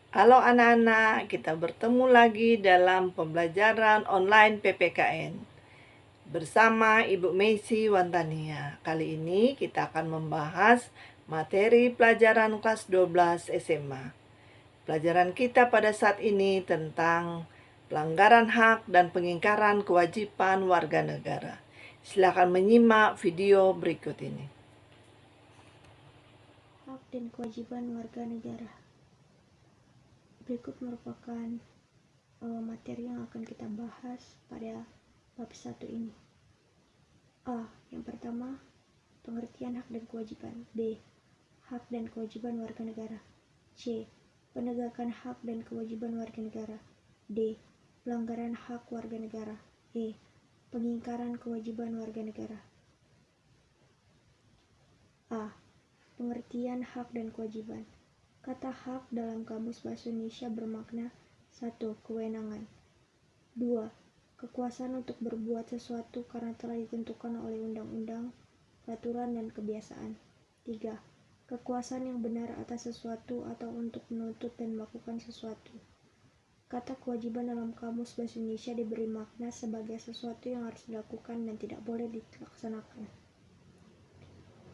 Halo anak-anak, kita bertemu lagi dalam pembelajaran online PPKN bersama Ibu Messi Wantania. Kali ini kita akan membahas materi pelajaran kelas 12 SMA. Pelajaran kita pada saat ini tentang pelanggaran hak dan pengingkaran kewajiban warga negara. Silakan menyimak video berikut ini. Hak dan kewajiban warga negara. Berikut merupakan materi yang akan kita bahas pada bab 1 ini. A. Yang pertama, pengertian hak dan kewajiban. B. Hak dan kewajiban warga negara. C. Penegakan hak dan kewajiban warga negara. D. Pelanggaran hak warga negara. E. Pengingkaran kewajiban warga negara. A. Pengertian hak dan kewajiban. Kata hak dalam Kamus Bahasa Indonesia bermakna 1. Kewenangan. 2. Kekuasaan untuk berbuat sesuatu karena telah ditentukan oleh undang-undang, peraturan, dan kebiasaan. 3. Kekuasaan yang benar atas sesuatu atau untuk menuntut dan melakukan sesuatu. Kata kewajiban dalam Kamus Bahasa Indonesia diberi makna sebagai sesuatu yang harus dilakukan dan tidak boleh dilaksanakan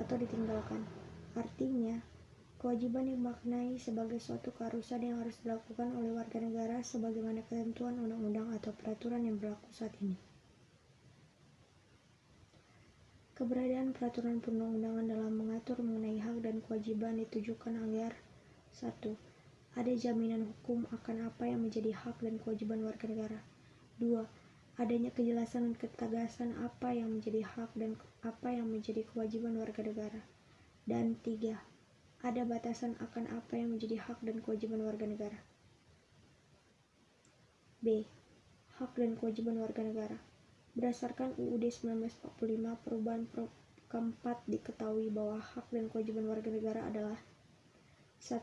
atau ditinggalkan. Artinya, kewajiban dimaknai sebagai suatu keharusan yang harus dilakukan oleh warga negara sebagaimana ketentuan undang-undang atau peraturan yang berlaku saat ini. Keberadaan peraturan perundang-undangan dalam mengatur mengenai hak dan kewajiban ditujukan agar 1. Ada jaminan hukum akan apa yang menjadi hak dan kewajiban warga negara. 2. Adanya kejelasan dan ketegasan apa yang menjadi hak dan apa yang menjadi kewajiban warga negara. Dan 3. Ada batasan akan apa yang menjadi hak dan kewajiban warga negara. B. Hak dan kewajiban warga negara. Berdasarkan UUD 1945 perubahan keempat diketahui bahwa hak dan kewajiban warga negara adalah 1.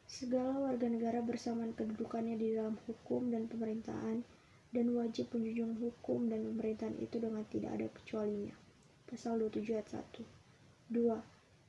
Segala warga negara bersamaan kedudukannya di dalam hukum dan pemerintahan dan wajib menjunjung hukum dan pemerintahan itu dengan tidak ada kecualinya. Pasal 27 ayat 1. 2.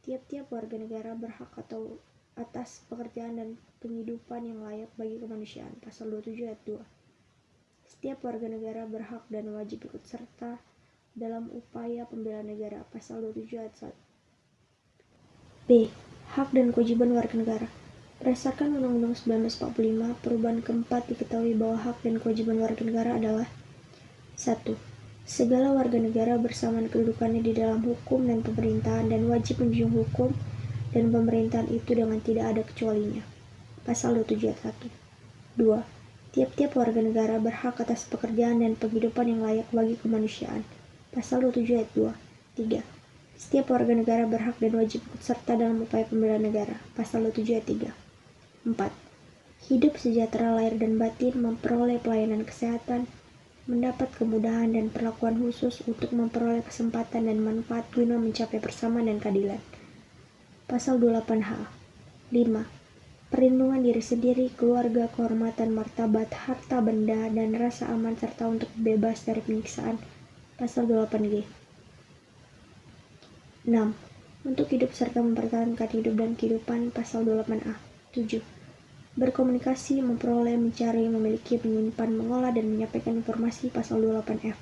Tiap-tiap warga negara berhak atas pekerjaan dan penghidupan yang layak bagi kemanusiaan. Pasal 27 ayat 2. Setiap warga negara berhak dan wajib ikut serta dalam upaya pembelaan negara. Pasal 27 ayat 1. B. Hak dan kewajiban warga negara. Berdasarkan Undang-Undang 1945, perubahan keempat diketahui bahwa hak dan kewajiban warga negara adalah 1. Segala warga negara bersamaan kedudukannya di dalam hukum dan pemerintahan dan wajib menjunjung hukum dan pemerintahan itu dengan tidak ada kecualinya. Pasal 27 ayat 1. 2. Tiap-tiap warga negara berhak atas pekerjaan dan penghidupan yang layak bagi kemanusiaan. Pasal 27 ayat 2. 3. Setiap warga negara berhak dan wajib ikut serta dalam upaya pembelaan negara. Pasal 27 ayat 3. 4. Hidup sejahtera lahir dan batin, memperoleh pelayanan kesehatan, mendapat kemudahan dan perlakuan khusus untuk memperoleh kesempatan dan manfaat guna mencapai persamaan dan keadilan. Pasal 28H. 5. Perlindungan diri sendiri, keluarga, kehormatan, martabat, harta benda, dan rasa aman serta untuk bebas dari penyiksaan. Pasal 28G. 6. Untuk hidup serta mempertahankan hidup dan kehidupan. Pasal 28A. 7. Berkomunikasi, memperoleh, mencari, memiliki, menyimpan, mengolah, dan menyampaikan informasi. Pasal 28F.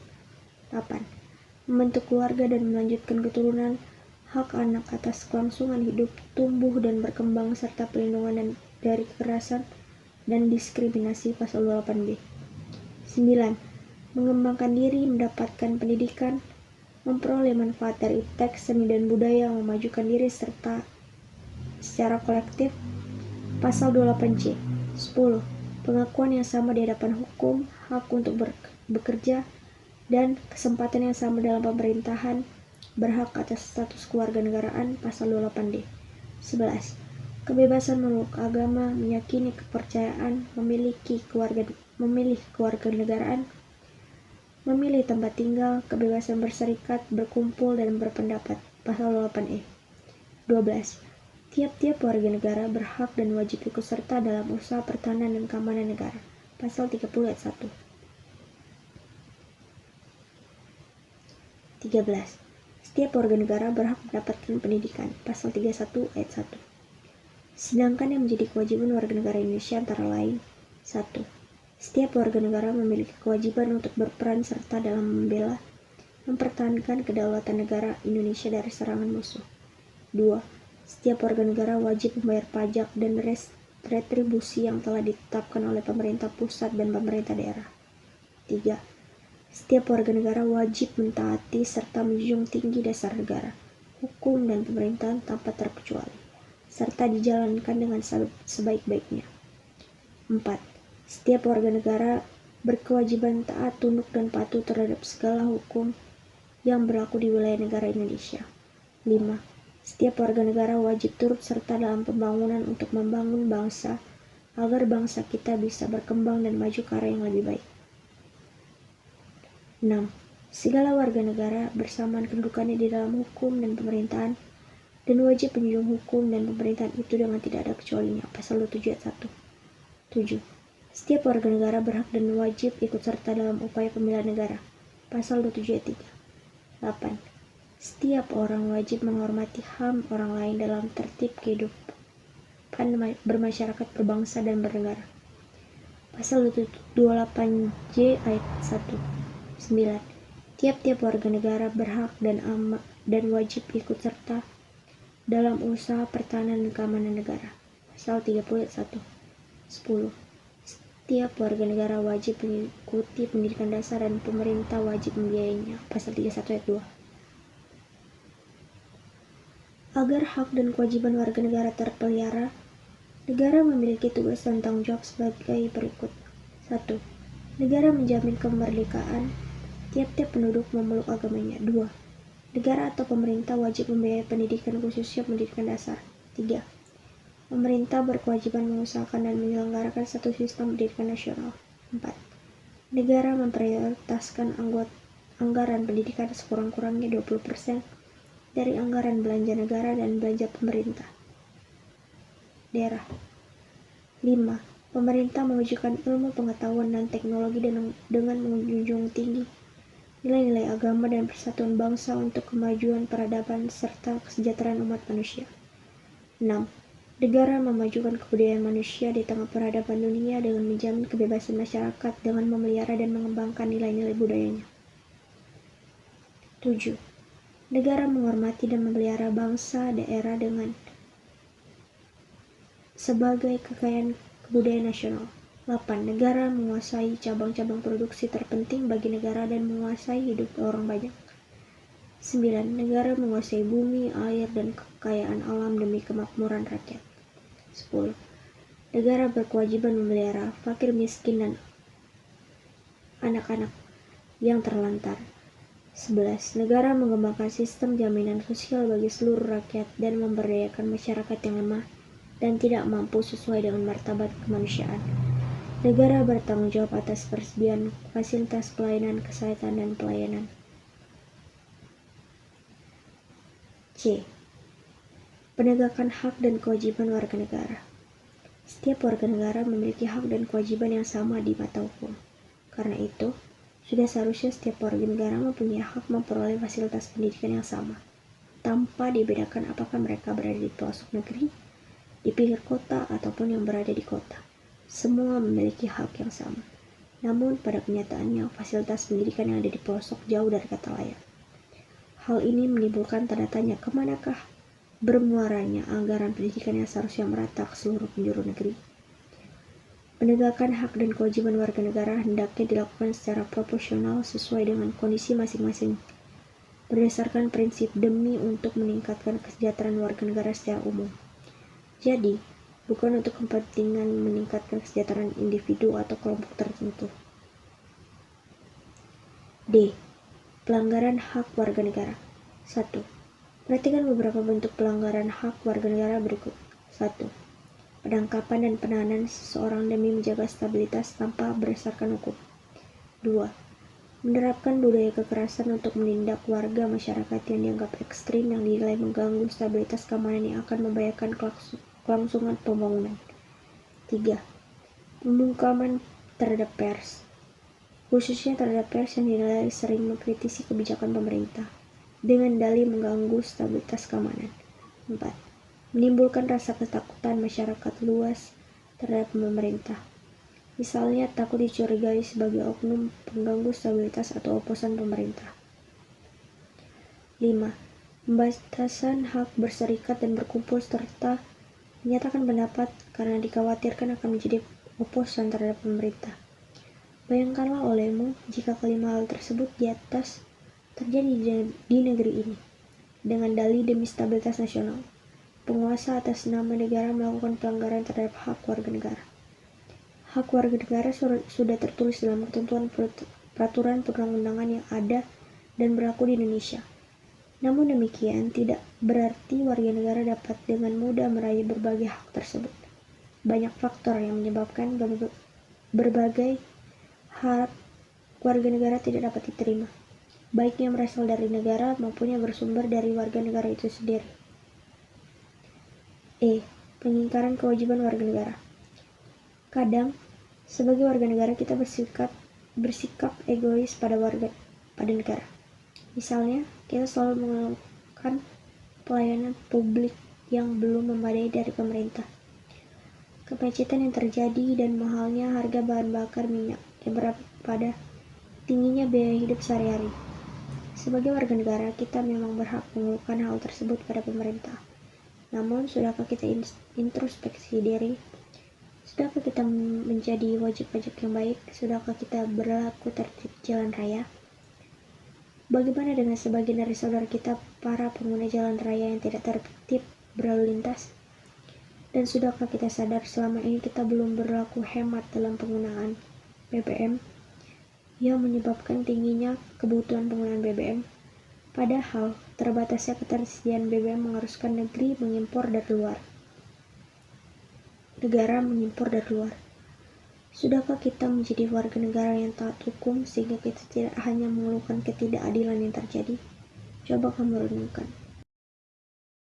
8. Membentuk keluarga dan melanjutkan keturunan, hak anak atas kelangsungan hidup, tumbuh dan berkembang, serta perlindungan dari kekerasan dan diskriminasi. Pasal 28B. 9. Mengembangkan diri, mendapatkan pendidikan, memperoleh manfaat dari teks, seni, dan budaya, memajukan diri serta secara kolektif. Pasal 28C. 10. Pengakuan yang sama di hadapan hukum, hak untuk bekerja, dan kesempatan yang sama dalam pemerintahan, berhak atas status kewarganegaraan. Pasal 28D. 11. Kebebasan memeluk agama, meyakini kepercayaan, memilih kewarganegaraan, memilih tempat tinggal, kebebasan berserikat, berkumpul, dan berpendapat. Pasal 28E. 12. Tiap-tiap warga negara berhak dan wajib ikut serta dalam usaha pertahanan dan keamanan negara. Pasal 30 ayat 1. 13. Setiap warga negara berhak mendapatkan pendidikan. Pasal 31 ayat 1. Sedangkan yang menjadi kewajiban warga negara Indonesia antara lain: 1. Setiap warga negara memiliki kewajiban untuk berperan serta dalam membela, mempertahankan kedaulatan negara Indonesia dari serangan musuh. 2. Setiap warga negara wajib membayar pajak dan retribusi yang telah ditetapkan oleh pemerintah pusat dan pemerintah daerah. 3. Setiap warga negara wajib mentaati serta menjunjung tinggi dasar negara, hukum, dan pemerintahan tanpa terkecuali, serta dijalankan dengan sebaik-baiknya. 4. Setiap warga negara berkewajiban taat, tunduk, dan patuh terhadap segala hukum yang berlaku di wilayah negara Indonesia. 5. Setiap warga negara wajib turut serta dalam pembangunan untuk membangun bangsa, agar bangsa kita bisa berkembang dan maju ke arah yang lebih baik. 6. Segala warga negara bersamaan kedudukannya di dalam hukum dan pemerintahan, dan wajib menjunjung hukum dan pemerintahan itu dengan tidak ada kecualinya. Pasal 27 ayat 1. 7. Setiap warga negara berhak dan wajib ikut serta dalam upaya pembelaan negara. Pasal 27 ayat 3. 8. Setiap orang wajib menghormati HAM orang lain dalam tertib kehidupan bermasyarakat, berbangsa, dan bernegara. Pasal 28J ayat 1. 9. Tiap-tiap warga negara berhak dan wajib ikut serta dalam usaha pertahanan dan keamanan negara. Pasal 30 ayat 1. 10. Setiap warga negara wajib mengikuti pendidikan dasar dan pemerintah wajib membiayainya. Pasal 31 ayat 2. Agar hak dan kewajiban warga negara terpelihara, negara memiliki tugas dan tanggung jawab sebagai berikut. 1. Negara menjamin kemerdekaan tiap-tiap penduduk memeluk agamanya. 2. Negara atau pemerintah wajib membiayai pendidikan, khususnya pendidikan dasar. 3. Pemerintah berkewajiban mengusahakan dan menyelenggarakan satu sistem pendidikan nasional. 4. Negara memprioritaskan anggaran pendidikan sekurang-kurangnya 20% dari anggaran belanja negara dan belanja pemerintah daerah. 5. Pemerintah mewujudkan ilmu pengetahuan dan teknologi dengan menjunjung tinggi nilai-nilai agama dan persatuan bangsa untuk kemajuan peradaban serta kesejahteraan umat manusia. 6. Negara memajukan kebudayaan manusia di tengah peradaban dunia dengan menjamin kebebasan masyarakat dengan memelihara dan mengembangkan nilai-nilai budayanya. 7. Negara menghormati dan memelihara bangsa daerah dengan sebagai kekayaan kebudayaan nasional. 8. Negara menguasai cabang-cabang produksi terpenting bagi negara dan menguasai hidup orang banyak. 9. Negara menguasai bumi, air, dan kekayaan alam demi kemakmuran rakyat. 10. Negara berkewajiban memelihara fakir miskin dan anak-anak yang terlantar. 11. Negara mengembangkan sistem jaminan sosial bagi seluruh rakyat dan memberdayakan masyarakat yang lemah dan tidak mampu sesuai dengan martabat kemanusiaan. Negara bertanggung jawab atas persediaan fasilitas pelayanan kesehatan dan pelayanan. C. Penegakan hak dan kewajiban warga negara. Setiap warga negara memiliki hak dan kewajiban yang sama di mata hukum. Karena itu, sudah seharusnya setiap warga negara mempunyai hak memperoleh fasilitas pendidikan yang sama, tanpa dibedakan apakah mereka berada di pelosok negeri, di pinggir kota, ataupun yang berada di kota. Semua memiliki hak yang sama. Namun, pada kenyataannya, fasilitas pendidikan yang ada di pelosok jauh dari kata layak. Hal ini menimbulkan tanda tanya kemanakah bermuaranya anggaran pendidikan yang seharusnya merata ke seluruh penjuru negeri. Penegakan hak dan kewajiban warga negara hendaknya dilakukan secara proporsional sesuai dengan kondisi masing-masing, berdasarkan prinsip demi untuk meningkatkan kesejahteraan warga negara secara umum. Jadi, bukan untuk kepentingan meningkatkan kesejahteraan individu atau kelompok tertentu. D. Pelanggaran hak warga negara. 1. Perhatikan beberapa bentuk pelanggaran hak warga negara berikut. 1. Penangkapan dan penahanan seseorang demi menjaga stabilitas tanpa berdasarkan hukum. 2. Menerapkan budaya kekerasan untuk menindak warga masyarakat yang dianggap ekstrim yang dinilai mengganggu stabilitas keamanan yang akan membahayakan kelangsungan pembangunan. 3. Pembungkaman terhadap pers, khususnya terhadap pers yang dinilai sering mengkritisi kebijakan pemerintah dengan dalih mengganggu stabilitas keamanan. 4. menimbulkan rasa ketakutan masyarakat luas terhadap pemerintah. Misalnya takut dicurigai sebagai oknum pengganggu stabilitas atau oposan pemerintah. 5. Pembatasan hak berserikat dan berkumpul serta menyatakan pendapat karena dikhawatirkan akan menjadi oposan terhadap pemerintah. Bayangkanlah olehmu jika kelima hal tersebut di atas terjadi di negeri ini. Dengan dalih demi stabilitas nasional, penguasa atas nama negara melakukan pelanggaran terhadap hak warga negara. Hak warga negara sudah tertulis dalam ketentuan peraturan perundang-undangan yang ada dan berlaku di Indonesia. Namun demikian, tidak berarti warga negara dapat dengan mudah meraih berbagai hak tersebut. Banyak faktor yang menyebabkan berbagai hak warga negara tidak dapat diterima, baik yang berasal dari negara maupun yang bersumber dari warga negara itu sendiri. Pengingkaran kewajiban warga negara. Kadang, sebagai warga negara kita bersikap egois pada negara. Misalnya, kita selalu mengeluhkan pelayanan publik yang belum memadai dari pemerintah, kemacetan yang terjadi, dan mahalnya harga bahan bakar minyak yang berdampak pada tingginya biaya hidup sehari-hari. Sebagai warga negara, kita memang berhak mengeluhkan hal tersebut pada pemerintah. Namun, sudahkah kita introspeksi diri? Sudahkah kita menjadi wajib pajak yang baik? Sudahkah kita berlaku tertib jalan raya? Bagaimana dengan sebagian dari saudara kita, para pengguna jalan raya yang tidak tertib berlalu lintas? Dan sudahkah kita sadar selama ini kita belum berlaku hemat dalam penggunaan BBM yang menyebabkan tingginya kebutuhan penggunaan BBM? Padahal terbatasnya ketersediaan BBM mengharuskan negara mengimpor dari luar. Sudahkah kita menjadi warga negara yang taat hukum sehingga kita tidak hanya mengeluhkan ketidakadilan yang terjadi? Coba kamu renungkan.